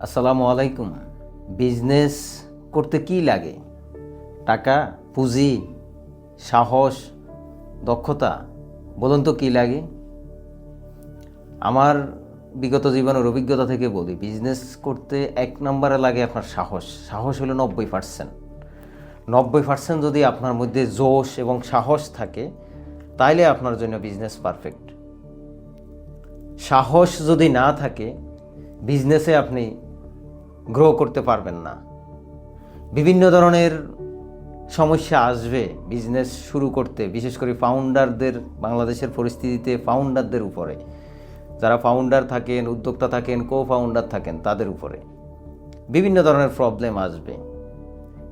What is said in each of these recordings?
আসসালামু আলাইকুম। বিজনেস করতে কি লাগে? টাকা, পুঁজি, সাহস, দক্ষতা, বলুন তো কি লাগে? আমার বিগত জীবনের অভিজ্ঞতা থেকে বলি, বিজনেস করতে এক নম্বরে লাগে আপনার সাহস। সাহস হলো 90%। 90% যদি আপনার মধ্যে জোশ এবং সাহস থাকে, তাইলে আপনার জন্য বিজনেস পারফেক্ট। সাহস যদি না থাকে, বিজনেসে আপনি গ্রো করতে পারবেন না। বিভিন্ন ধরনের সমস্যা আসবে বিজনেস শুরু করতে, বিশেষ করে ফাউন্ডারদের, বাংলাদেশের পরিস্থিতিতে ফাউন্ডারদের উপরে, যারা ফাউন্ডার থাকেন, উদ্যোক্তা থাকেন, কো ফাউন্ডার থাকেন, তাদের উপরে বিভিন্ন ধরনের প্রবলেম আসবে।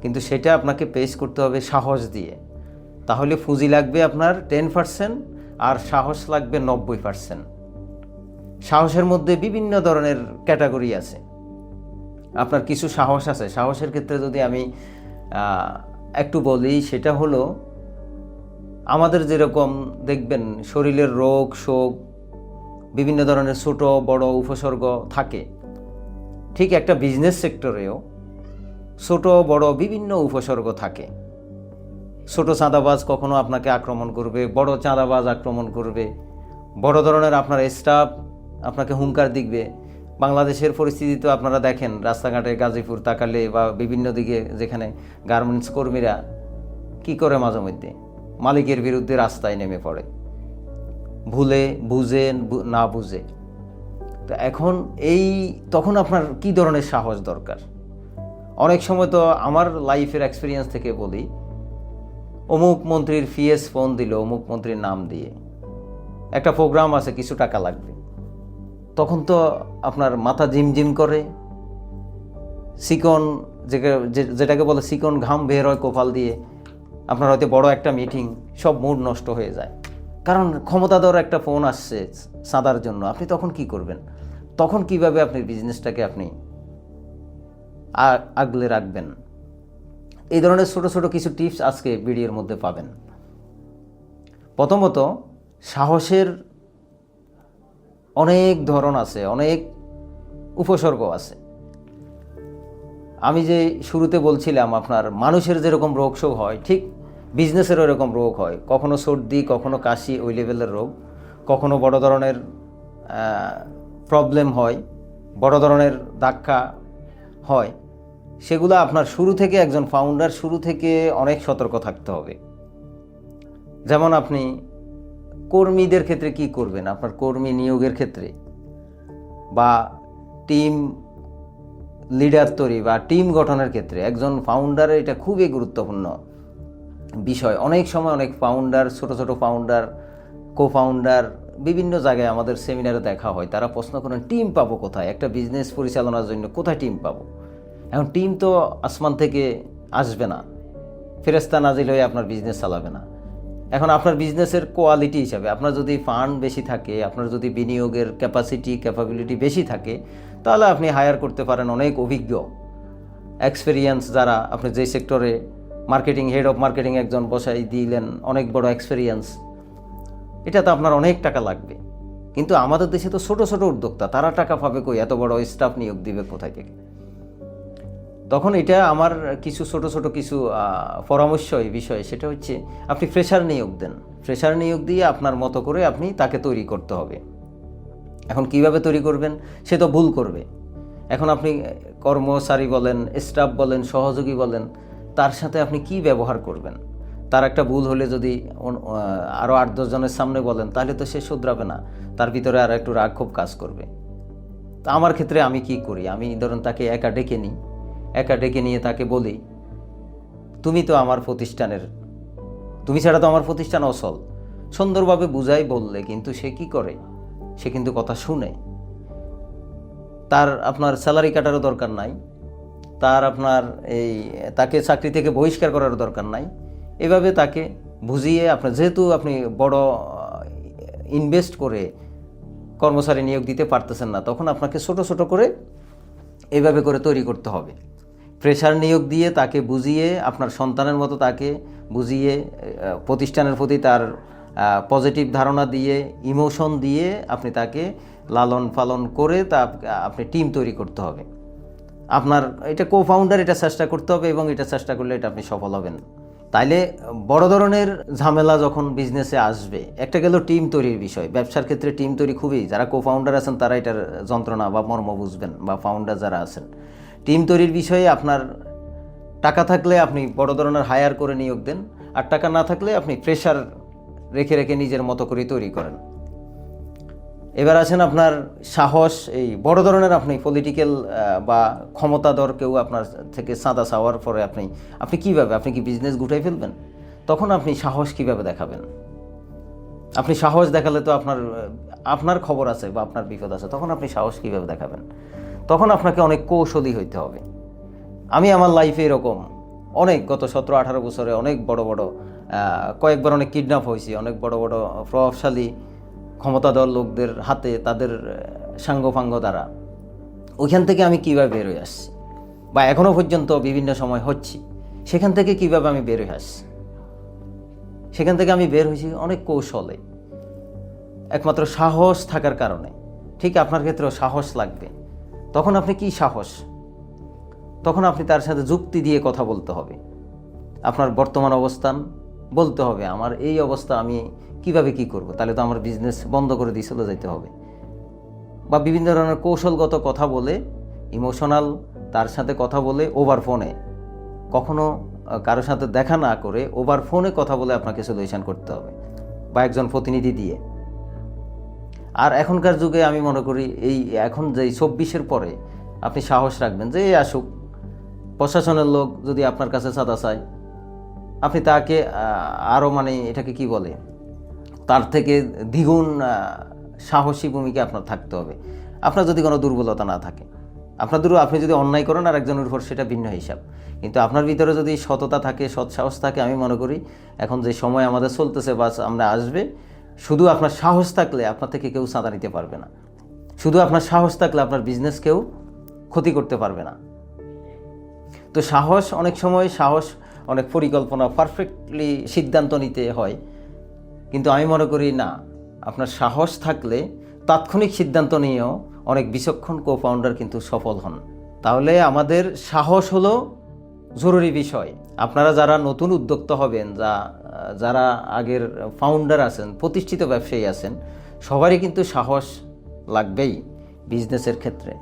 কিন্তু সেটা আপনাকে পেশ করতে হবে সাহস দিয়ে। তাহলে পুঁজি লাগবে আপনার 10% আর সাহস লাগবে 90%। সাহসের মধ্যে বিভিন্ন ধরনের ক্যাটাগরি আছে। আপনার কিছু সাহস আছে। সাহসের ক্ষেত্রে যদি আমি একটু বলি, সেটা হলো আমাদের যেরকম দেখবেন শরীরের রোগ শোক, বিভিন্ন ধরনের ছোট বড় উপসর্গ থাকে, ঠিক একটা বিজনেস সেক্টরেও ছোট বড় বিভিন্ন উপসর্গ থাকে। ছোট চাঁদাবাজ কখনো আপনাকে আক্রমণ করবে, বড় চাঁদাবাজ আক্রমণ করবে, বড় ধরনের আপনার স্টাফ আপনাকে হুঙ্কার দিবে। বাংলাদেশের পরিস্থিতি তো আপনারা দেখেন, রাস্তাঘাটে গাজীপুর তাকালে বা বিভিন্ন দিকে যেখানে গার্মেন্টস কর্মীরা কি করে, মাঝে মধ্যে মালিকের বিরুদ্ধে রাস্তায় নেমে পড়ে, ভুলে বুঝে না বুঝে। তো এখন তখন আপনার কি ধরনের সাহস দরকার? অনেক সময় তো আমার লাইফের এক্সপিরিয়েন্স থেকে বলি, অমুক মন্ত্রীর পিএস ফোন দিল অমুক মন্ত্রীর নাম দিয়ে, একটা প্রোগ্রাম আছে, কিছু টাকা লাগবে। তখন তো আপনার মাথা জিমজিম করে, চিকন যেটাকে বলে চিকন ঘাম বের হয় কপাল দিয়ে। আপনার হয়তো বড় একটা মিটিং, সব মুড নষ্ট হয়ে যায়, কারণ ক্ষমতাধর একটা ফোন আসছে চাঁদার জন্য। আপনি তখন কি করবেন? তখন কিভাবে আপনি বিজনেসটাকে আপনি আগলে রাখবেন? এই ধরনের ছোট ছোট কিছু টিপস আজকে ভিডিওর মধ্যে পাবেন। প্রথমত, সাহসের অনেক ধরন আছে, অনেক উপসর্গ আছে। আমি যে শুরুতে বলছিলাম, আপনার মানুষের যেরকম রোগ শোক হয়, ঠিক বিজনেসেরও এরকম রোগ হয়। কখনো সর্দি, কখনো কাশি, ওই লেভেলের রোগ। কখনো বড় ধরনের প্রবলেম হয়, বড় ধরনের ধাক্কা হয়। সেগুলো আপনার শুরু থেকে, একজন ফাউন্ডার শুরু থেকে অনেক সতর্ক থাকতে হবে। যেমন আপনি কর্মীদের ক্ষেত্রে কি করবেন, আপনার কর্মী নিয়োগের ক্ষেত্রে বা টিম লিডার তৈরি বা টিম গঠনের ক্ষেত্রে একজন ফাউন্ডারের এটা খুবই গুরুত্বপূর্ণ বিষয়। অনেক সময় অনেক ফাউন্ডার, ছোট ছোট ফাউন্ডার, কো ফাউন্ডার বিভিন্ন জায়গায় আমাদের সেমিনারে দেখা হয়, তারা প্রশ্ন করেন টিম পাবো কোথায়, একটা বিজনেস পরিচালনার জন্য কোথায় টিম পাবো? এখন টিম তো আসমান থেকে আসবে না, ফেরেশতা নাজিল হয়ে আপনার বিজনেস চালাবে না। এখন আপনার বিজনেসের কোয়ালিটি হিসাবে, আপনার যদি ফান্ড বেশি থাকে, আপনার যদি বিনিয়োগের ক্যাপাবিলিটি বেশি থাকে, তাহলে আপনি হায়ার করতে পারেন অনেক অভিজ্ঞ এক্সপেরিয়েন্স যারা, আপনি যেই সেক্টরে মার্কেটিং, হেড অফ মার্কেটিং একজন বসাই দিলেন, অনেক বড় এক্সপেরিয়েন্স, এটা তো আপনার অনেক টাকা লাগবে। কিন্তু আমাদের দেশে তো ছোট ছোট উদ্যোক্তা, তারা টাকা পাবে কই? এত বড় স্টাফ নিয়োগ দিবে কোথায় থেকে? তখন এটা আমার কিছু ছোট ছোট কিছু পরামর্শ এই বিষয়ে, সেটা হচ্ছে আপনি ফ্রেশার নিয়োগ দেন। ফ্রেশার নিয়োগ দিয়ে আপনার মতো করে আপনি তাকে তৈরি করতে হবে। এখন কিভাবে তৈরি করবেন? সে তো ভুল করবে। এখন আপনি কর্মচারী বলেন, স্টাফ বলেন, সহযোগী বলেন, তার সাথে আপনি কি ব্যবহার করবেন? তার একটা ভুল হলে যদি আরও 8-10 জনের সামনে বলেন, তাহলে তো সে শুধরাবে না, তার ভিতরে আর একটু রাগ ক্ষোভ কাজ করবে। তা আমার ক্ষেত্রে আমি কি করি, আমি ধরুন তাকে একা ডেকে নিয়ে তাকে বলি, তুমি তো আমার প্রতিষ্ঠানের, তুমি ছাড়া তো আমার প্রতিষ্ঠান অচল। সুন্দরভাবে বুঝাই বললে কিন্তু সে কি করে, সে কিন্তু কথা শুনে। তার আপনার স্যালারি কাটারও দরকার নাই, তার আপনার তাকে চাকরি থেকে বহিষ্কার করার দরকার নাই। এভাবে তাকে বুঝিয়ে, আপনার যেহেতু আপনি বড় ইনভেস্ট করে কর্মচারী নিয়োগ দিতে পারতেছেন না, তখন আপনাকে ছোট ছোট করে এভাবে করে তৈরি করতে হবে। ফ্রেশার নিয়োগ দিয়ে তাকে বুঝিয়ে, আপনার সন্তানের মতো তাকে বুঝিয়ে, প্রতিষ্ঠানের প্রতি তার পজিটিভ ধারণা দিয়ে, ইমোশন দিয়ে আপনি তাকে লালন পালন করে আপনি টিম তৈরি করতে হবে। আপনার এটা কো ফাউন্ডার এটা চেষ্টা করতে হবে, এবং এটা চেষ্টা করলে এটা আপনি সফল হবেন। তাইলে বড় ধরনের ঝামেলা যখন বিজনেসে আসবে, একটা গেল টিম তৈরির বিষয়। ব্যবসার ক্ষেত্রে টিম তৈরি খুবই, যারা কো ফাউন্ডার আছেন তারা এটার যন্ত্রণা বা মর্ম বুঝবেন, বা ফাউন্ডার যারা আছেন। টিম তৈরির বিষয়ে আপনার টাকা থাকলে আপনি বড় ধরনের হায়ার করে নিয়োগ দেন, আর টাকা না থাকলে আপনি প্রেশার রেখে রেখে নিজের মতো করে তৈরি করেন। এবার আছেন আপনার সাহস। এই বড় ধরনের আপনি পলিটিক্যাল বা ক্ষমতাধর কেউ আপনার থেকে চাঁদা চাওয়ার পরে আপনি কীভাবে, আপনি কি বিজনেস গুটাই ফেলবেন? তখন আপনি সাহস কিভাবে দেখাবেন? আপনি সাহস দেখালে তো আপনার খবর আছে বা আপনার বিপদ আছে, তখন আপনি সাহস কিভাবে দেখাবেন? তখন আপনাকে অনেক কৌশলী হইতে হবে। আমি আমার লাইফে এরকম অনেক, গত 17-18 বছরে অনেক বড় বড় কয়েকবার অনেক কিডন্যাপ হয়েছি, অনেক বড় বড় প্রভাবশালী ক্ষমতাধর লোকদের হাতে, তাদের সাঙ্গপাঙ্গ দ্বারা। ওইখান থেকে আমি কীভাবে বের হয়ে আসছি, বা এখনও পর্যন্ত বিভিন্ন সময় হচ্ছি, সেখান থেকে কীভাবে আমি বের হয়ে আসছি? সেখান থেকে আমি বের হয়েছি অনেক কৌশলে, একমাত্র সাহস থাকার কারণে। ঠিক আপনার ক্ষেত্রেও সাহস লাগবে। তখন আপনি কি সাহস? তখন আপনি তার সাথে যুক্তি দিয়ে কথা বলতে হবে। আপনার বর্তমান অবস্থান বলতে হবে, আমার এই অবস্থা, আমি কিভাবে কি করব? তাহলে তো আমার বিজনেস বন্ধ করে দিয়ে চলে যেতে হবে। বা বিভিন্ন ধরনের কৌশলগত কথা বলে, ইমোশনাল তার সাথে কথা বলে, ওভার ফোনে, কখনো কারোর সাথে দেখা না করে ওভার ফোনে কথা বলে আপনাকে সলিউশন করতে হবে, বা একজন প্রতিনিধি দিয়ে। আর এখনকার যুগে আমি মনে করি এখন যে 24-এর পরে আপনি সাহস রাখবেন যে আসুক, প্রশাসনের লোক যদি আপনার কাছে চাঁদা চায়, আপনি তাকে আরও এটাকে কি বলে, তার থেকে দ্বিগুণ সাহসী ভূমিকা আপনার থাকতে হবে। আপনার যদি কোনো দুর্বলতা না থাকে, আপনি যদি অন্যায় করেন আর একজনের উপর, সেটা ভিন্ন হিসাব। কিন্তু আপনার ভিতরে যদি সততা থাকে, সৎ সাহস থাকে, আমি মনে করি এখন যে সময় আমাদের চলতেছে বা আমরা আসবে, শুধু আপনার সাহস থাকলে আপনার থেকে কেউ চাঁদা নিতে পারবে না। শুধু আপনার সাহস থাকলে আপনার বিজনেস কেউ ক্ষতি করতে পারবে না। তো সাহস, অনেক সময় সাহস অনেক পরিকল্পনা, পারফেক্টলি সিদ্ধান্ত নিতে হয়। কিন্তু আমি মনে করি না, আপনার সাহস থাকলে তাৎক্ষণিক সিদ্ধান্ত নিয়েও অনেক বিচক্ষণ কো ফাউন্ডার কিন্তু সফল হন। তাহলে আমাদের সাহস হলো জরুরি বিষয়। আপনারা যারা নতুন উদ্যোক্তা হবেন, যারা আগের ফাউন্ডার আছেন, প্রতিষ্ঠিত ব্যবসায়ী আছেন, সবারই কিন্তু সাহস লাগবেই বিজনেসের ক্ষেত্রে।